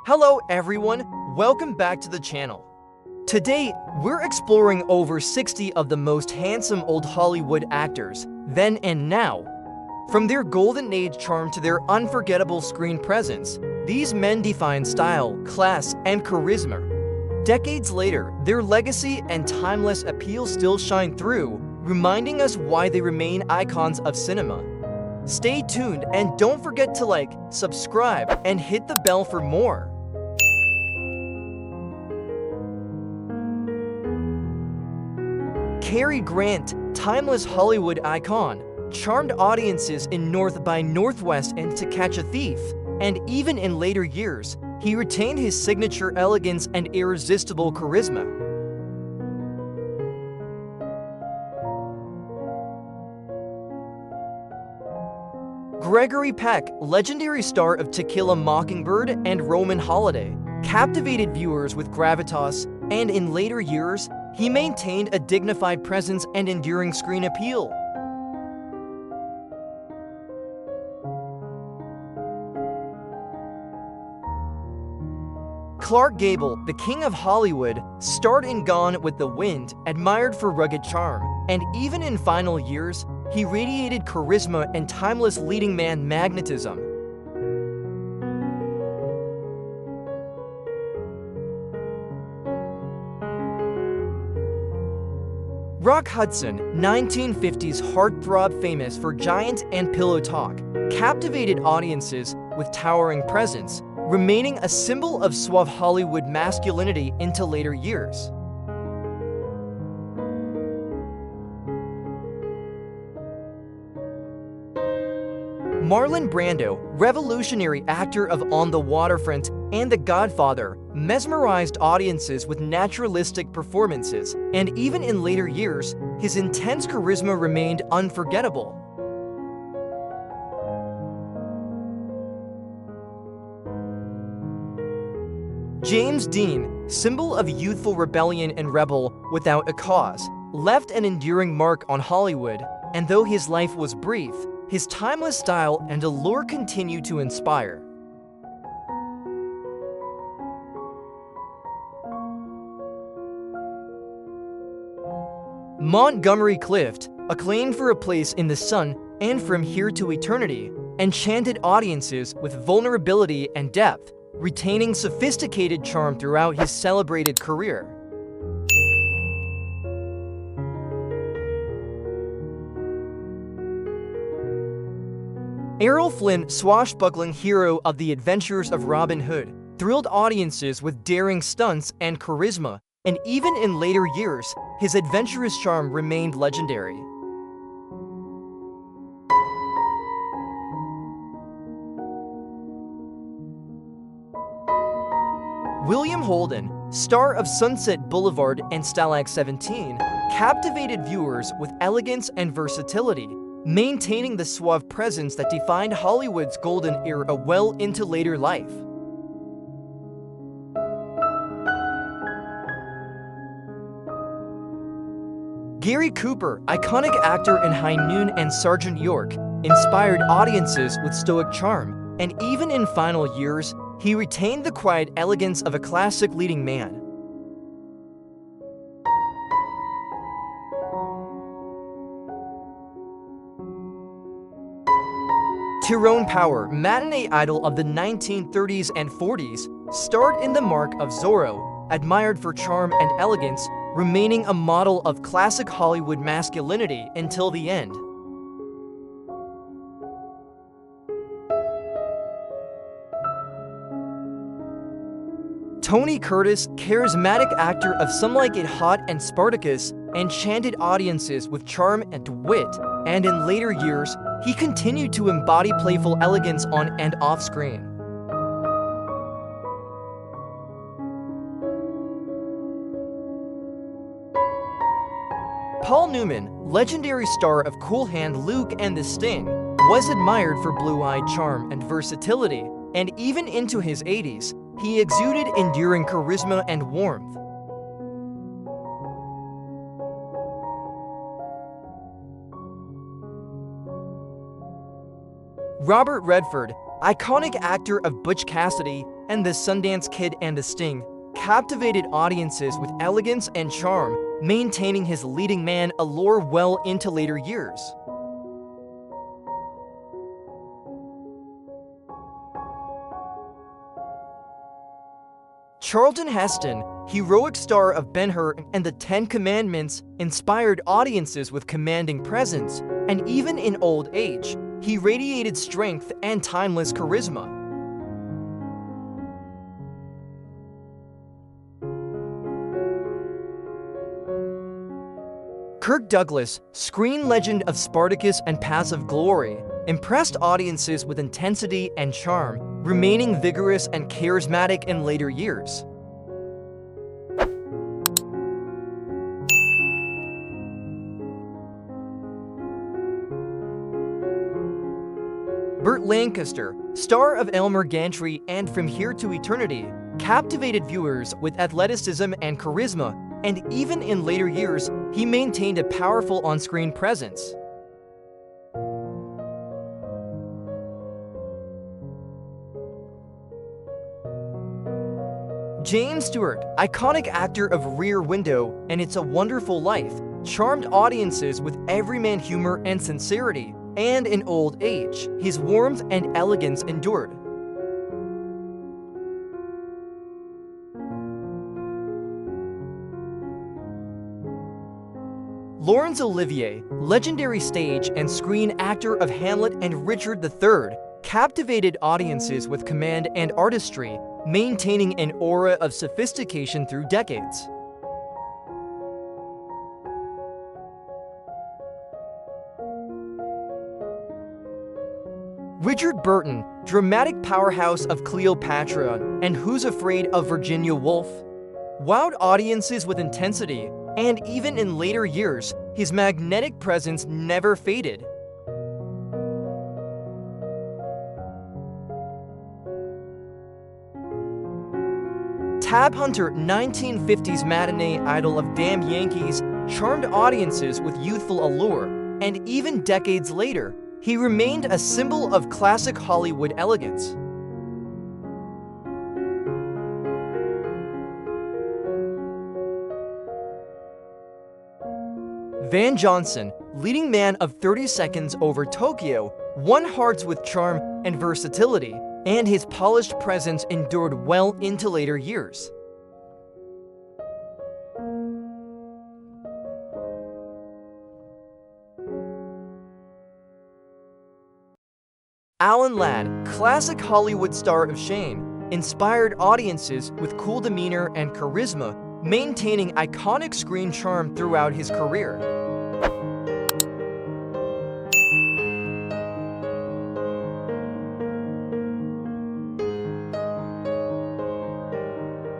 Hello everyone, welcome back to the channel. Today, we're exploring over 60 of the most handsome old Hollywood actors, then and now. From their golden age charm to their unforgettable screen presence, these men define style, class, and charisma. Decades later, their legacy and timeless appeal still shine through, reminding us why they remain icons of cinema. Stay tuned and don't forget to like, subscribe, and hit the bell for more. Cary Grant, timeless Hollywood icon, charmed audiences in North by Northwest and To Catch a Thief, and even in later years, he retained his signature elegance and irresistible charisma. Gregory Peck, legendary star of To Kill a Mockingbird and Roman Holiday, captivated viewers with gravitas, and in later years, he maintained a dignified presence and enduring screen appeal. Clark Gable, the king of Hollywood, starred in Gone with the Wind, admired for rugged charm, and even in final years, he radiated charisma and timeless leading man magnetism. Rock Hudson, 1950s heartthrob famous for Giant and Pillow Talk, captivated audiences with towering presence, remaining a symbol of suave Hollywood masculinity into later years. Marlon Brando, revolutionary actor of On the Waterfront and The Godfather, mesmerized audiences with naturalistic performances, and even in later years, his intense charisma remained unforgettable. James Dean, symbol of youthful rebellion and rebel without a cause, left an enduring mark on Hollywood, and though his life was brief, his timeless style and allure continue to inspire. Montgomery Clift, acclaimed for A Place in the Sun and From Here to Eternity, enchanted audiences with vulnerability and depth, retaining sophisticated charm throughout his celebrated career. Errol Flynn, swashbuckling hero of The Adventures of Robin Hood, thrilled audiences with daring stunts and charisma, and even in later years, his adventurous charm remained legendary. William Holden, star of Sunset Boulevard and Stalag 17, captivated viewers with elegance and versatility, maintaining the suave presence that defined Hollywood's golden era well into later life. Gary Cooper, iconic actor in High Noon and Sergeant York, inspired audiences with stoic charm, and even in final years, he retained the quiet elegance of a classic leading man. Tyrone Power, matinee idol of the 1930s and 40s, starred in The Mark of Zorro, admired for charm and elegance, remaining a model of classic Hollywood masculinity until the end. Tony Curtis, charismatic actor of Some Like It Hot and Spartacus, enchanted audiences with charm and wit, and in later years, he continued to embody playful elegance on and off screen. Paul Newman, legendary star of Cool Hand Luke and The Sting, was admired for blue-eyed charm and versatility, and even into his 80s, he exuded enduring charisma and warmth. Robert Redford, iconic actor of Butch Cassidy and The Sundance Kid and The Sting captivated audiences with elegance and charm, maintaining his leading man allure well into later years. Charlton Heston, heroic star of Ben-Hur and the Ten Commandments, inspired audiences with commanding presence, and even in old age, he radiated strength and timeless charisma. Kirk Douglas, screen legend of Spartacus and Passive Glory, impressed audiences with intensity and charm, remaining vigorous and charismatic in later years. Burt Lancaster, star of Elmer Gantry and From Here to Eternity, captivated viewers with athleticism and charisma, and even in later years, he maintained a powerful on-screen presence. James Stewart, iconic actor of Rear Window and It's a Wonderful Life, charmed audiences with everyman humor and sincerity, and in old age, his warmth and elegance endured. Laurence Olivier, legendary stage and screen actor of Hamlet and Richard III, captivated audiences with command and artistry, maintaining an aura of sophistication through decades. Richard Burton, dramatic powerhouse of Cleopatra and Who's Afraid of Virginia Woolf, wowed audiences with intensity, and even in later years, his magnetic presence never faded. Tab Hunter, 1950s matinee idol of Damn Yankees, charmed audiences with youthful allure, and even decades later, he remained a symbol of classic Hollywood elegance. Van Johnson, leading man of 30 Seconds Over Tokyo, won hearts with charm and versatility, and his polished presence endured well into later years. Alan Ladd, classic Hollywood star of Shane, inspired audiences with cool demeanor and charisma, maintaining iconic screen charm throughout his career.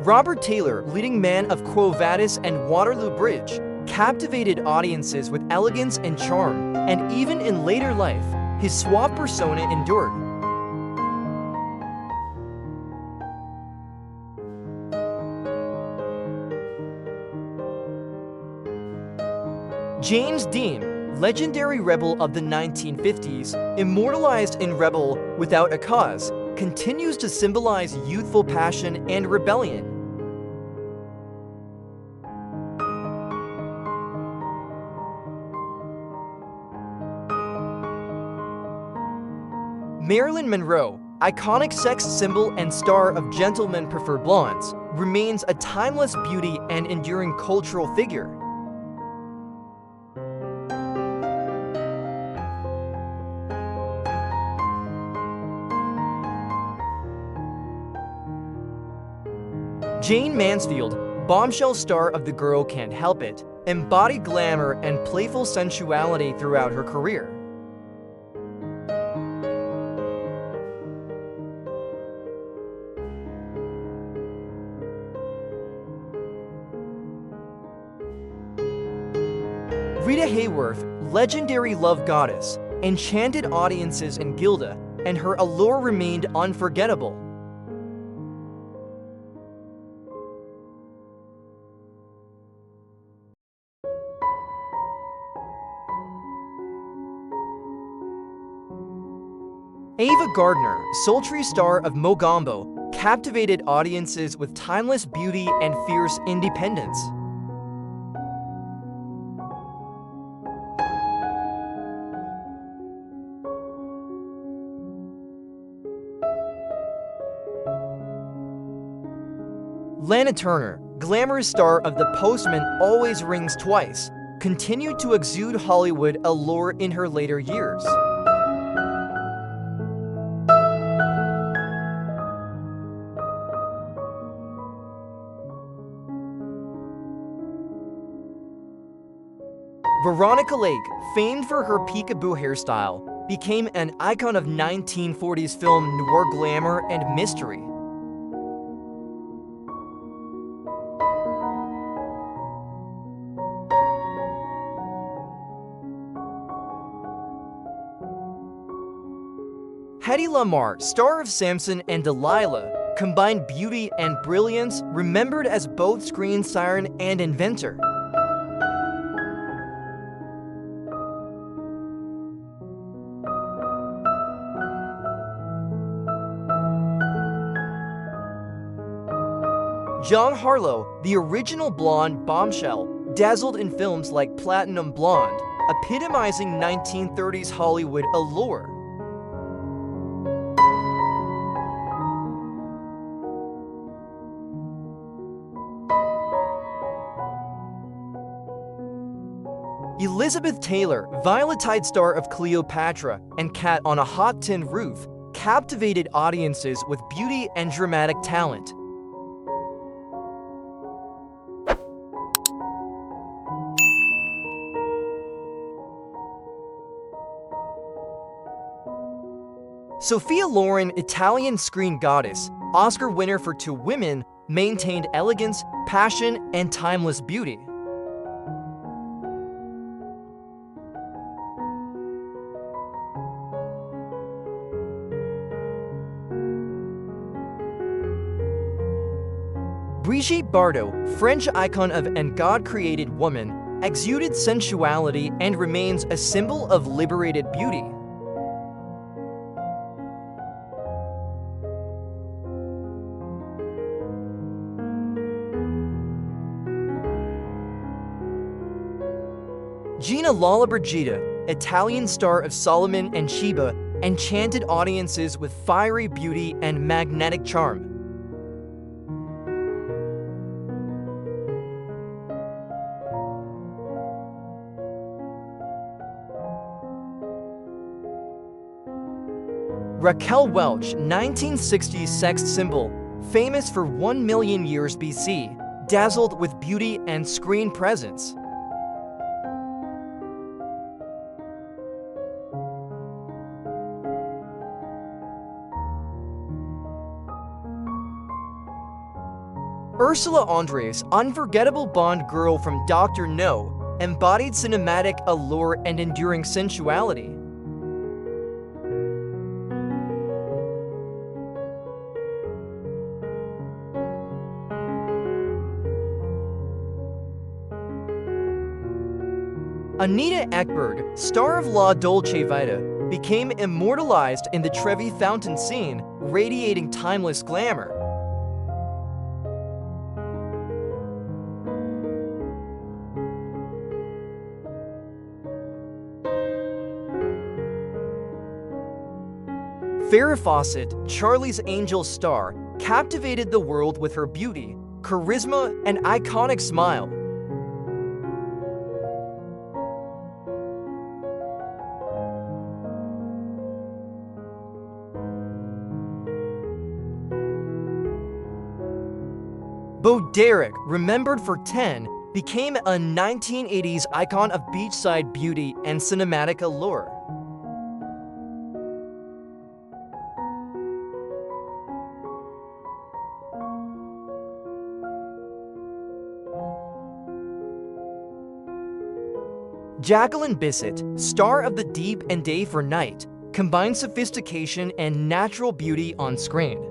Robert Taylor, leading man of Quo Vadis and Waterloo Bridge, captivated audiences with elegance and charm, and even in later life, his suave persona endured. James Dean, legendary rebel of the 1950s, immortalized in Rebel Without a Cause, continues to symbolize youthful passion and rebellion. Marilyn Monroe, iconic sex symbol and star of Gentlemen Prefer Blondes, remains a timeless beauty and enduring cultural figure. Jane Mansfield, bombshell star of The Girl Can't Help It, embodied glamour and playful sensuality throughout her career. Rita Hayworth, legendary love goddess, enchanted audiences in Gilda, and her allure remained unforgettable. Ava Gardner, sultry star of Mogambo, captivated audiences with timeless beauty and fierce independence. Lana Turner, glamorous star of The Postman Always Rings Twice, continued to exude Hollywood allure in her later years. Veronica Lake, famed for her peekaboo hairstyle, became an icon of 1940s film noir glamour and mystery. Hedy Lamarr, star of Samson and Delilah, combined beauty and brilliance, remembered as both screen siren and inventor. John Harlow, the original blonde bombshell, dazzled in films like Platinum Blonde, epitomizing 1930s Hollywood allure. Elizabeth Taylor, Violet-eyed star of Cleopatra and Cat on a Hot Tin Roof, captivated audiences with beauty and dramatic talent. Sophia Loren, Italian screen goddess, Oscar winner for Two Women, maintained elegance, passion, and timeless beauty. Brigitte Bardot, French icon of and God-created woman, exuded sensuality and remains a symbol of liberated beauty. Gina Lollobrigida, Italian star of Solomon and Sheba, enchanted audiences with fiery beauty and magnetic charm. Raquel Welch, 1960s sex symbol, famous for 1 million years BC, dazzled with beauty and screen presence. Ursula Andress, unforgettable Bond girl from Dr. No, embodied cinematic allure and enduring sensuality. Anita Ekberg, star of La Dolce Vita, became immortalized in the Trevi Fountain scene, radiating timeless glamour. Farrah Fawcett, Charlie's Angels star, captivated the world with her beauty, charisma, and iconic smile. Bo Derek, remembered for 10, became a 1980s icon of beachside beauty and cinematic allure. Jacqueline Bisset, star of The Deep and Day for Night, combined sophistication and natural beauty on screen.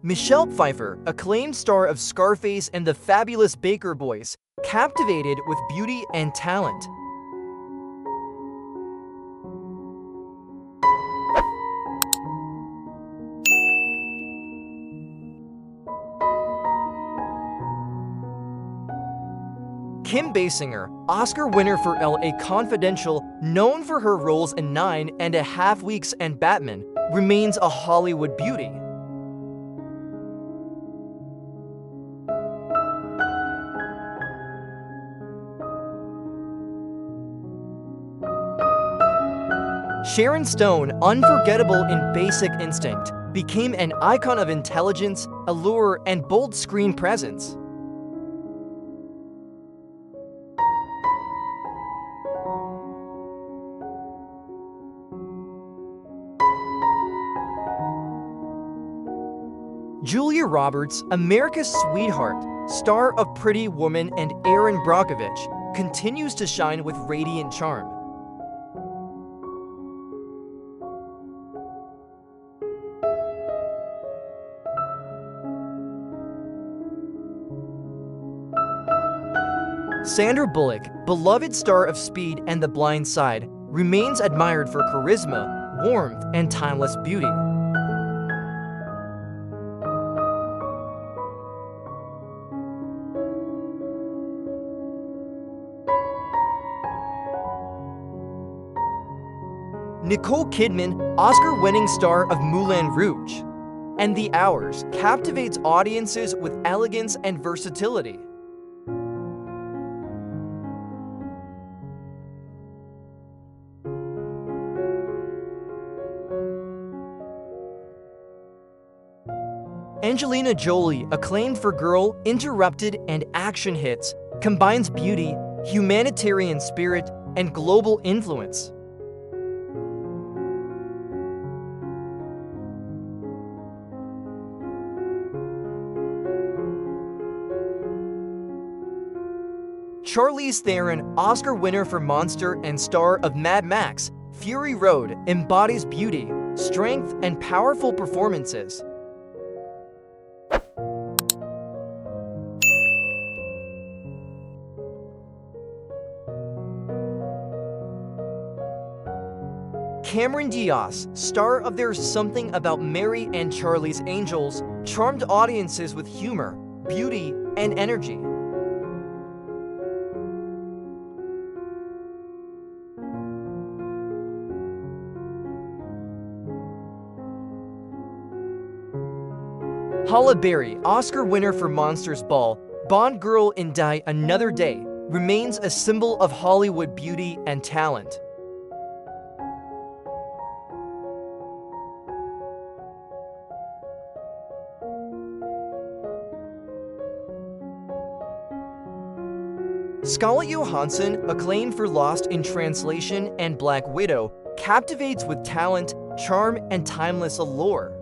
Michelle Pfeiffer, acclaimed star of Scarface and the Fabulous Baker Boys, captivated with beauty and talent. Kim Basinger, Oscar winner for L.A. Confidential, known for her roles in 9.5 Weeks and Batman, remains a Hollywood beauty. Sharon Stone, unforgettable in Basic Instinct, became an icon of intelligence, allure, and bold screen presence. Julia Roberts, America's sweetheart, star of Pretty Woman and Erin Brockovich, continues to shine with radiant charm. Sandra Bullock, beloved star of Speed and The Blind Side, remains admired for charisma, warmth, and timeless beauty. Nicole Kidman, Oscar-winning star of Moulin Rouge and The Hours, captivates audiences with elegance and versatility. Angelina Jolie, acclaimed for Girl, Interrupted, and action hits, combines beauty, humanitarian spirit, and global influence. Charlize Theron, Oscar winner for Monster and star of Mad Max, Fury Road, embodies beauty, strength, and powerful performances. Cameron Diaz, star of There's Something About Mary and Charlie's Angels, charmed audiences with humor, beauty, and energy. Halle Berry, Oscar winner for Monsters Ball, Bond girl in Die Another Day, remains a symbol of Hollywood beauty and talent. Scarlett Johansson, acclaimed for Lost in Translation and Black Widow, captivates with talent, charm, and timeless allure.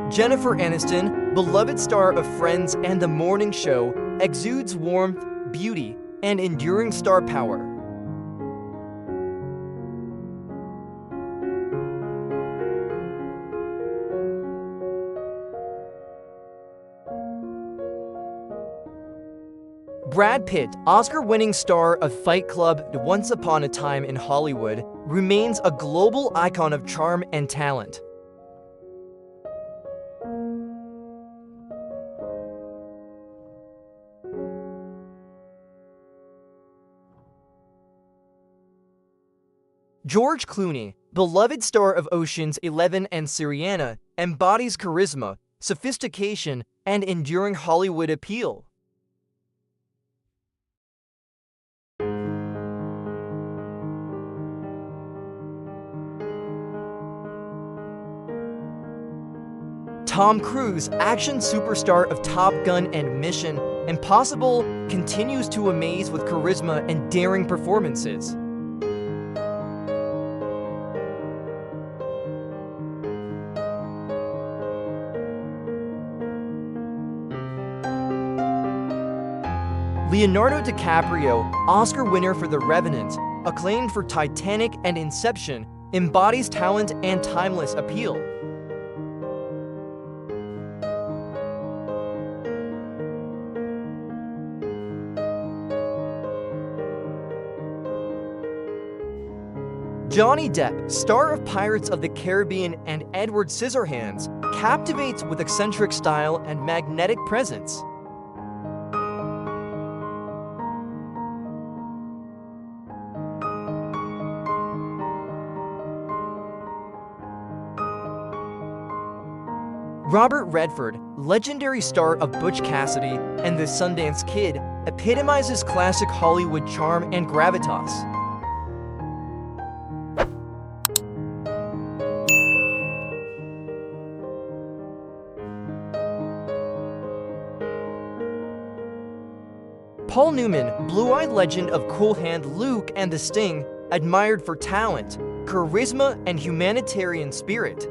Jennifer Aniston, beloved star of Friends and The Morning Show, exudes warmth, beauty, and enduring star power. Brad Pitt, Oscar-winning star of Fight Club and Once Upon a Time in Hollywood, remains a global icon of charm and talent. George Clooney, beloved star of Ocean's 11 and Syriana, embodies charisma, sophistication, and enduring Hollywood appeal. Tom Cruise, action superstar of Top Gun and Mission Impossible, continues to amaze with charisma and daring performances. Leonardo DiCaprio, Oscar winner for The Revenant, acclaimed for Titanic and Inception, embodies talent and timeless appeal. Johnny Depp, star of Pirates of the Caribbean and Edward Scissorhands, captivates with eccentric style and magnetic presence. Robert Redford, legendary star of Butch Cassidy and The Sundance Kid, epitomizes classic Hollywood charm and gravitas. Paul Newman, blue-eyed legend of Cool Hand Luke and The Sting, admired for talent, charisma, and humanitarian spirit.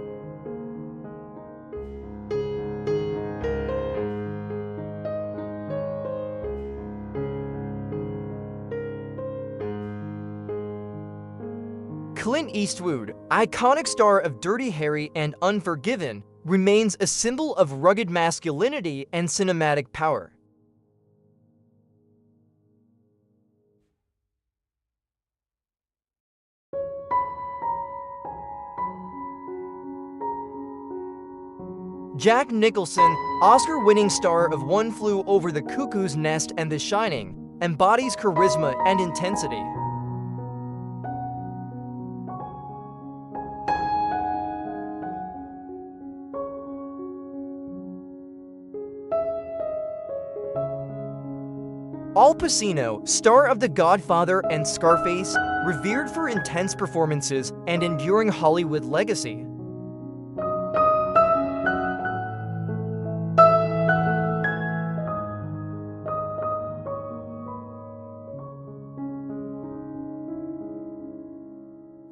Clint Eastwood, iconic star of Dirty Harry and Unforgiven, remains a symbol of rugged masculinity and cinematic power. Jack Nicholson, Oscar-winning star of One Flew Over the Cuckoo's Nest and The Shining, embodies charisma and intensity. Al Pacino, star of The Godfather and Scarface, revered for intense performances and enduring Hollywood legacy.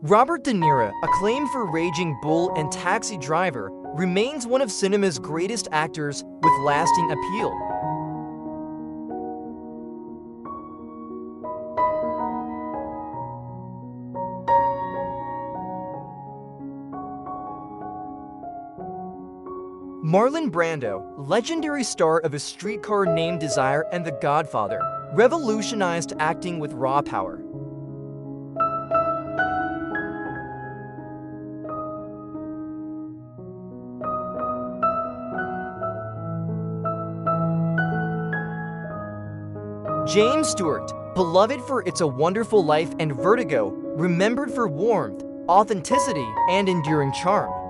Robert De Niro, acclaimed for Raging Bull and Taxi Driver, remains one of cinema's greatest actors with lasting appeal. Marlon Brando, legendary star of A Streetcar Named Desire and The Godfather, revolutionized acting with raw power. James Stewart, beloved for It's a Wonderful Life and Vertigo, remembered for warmth, authenticity, and enduring charm.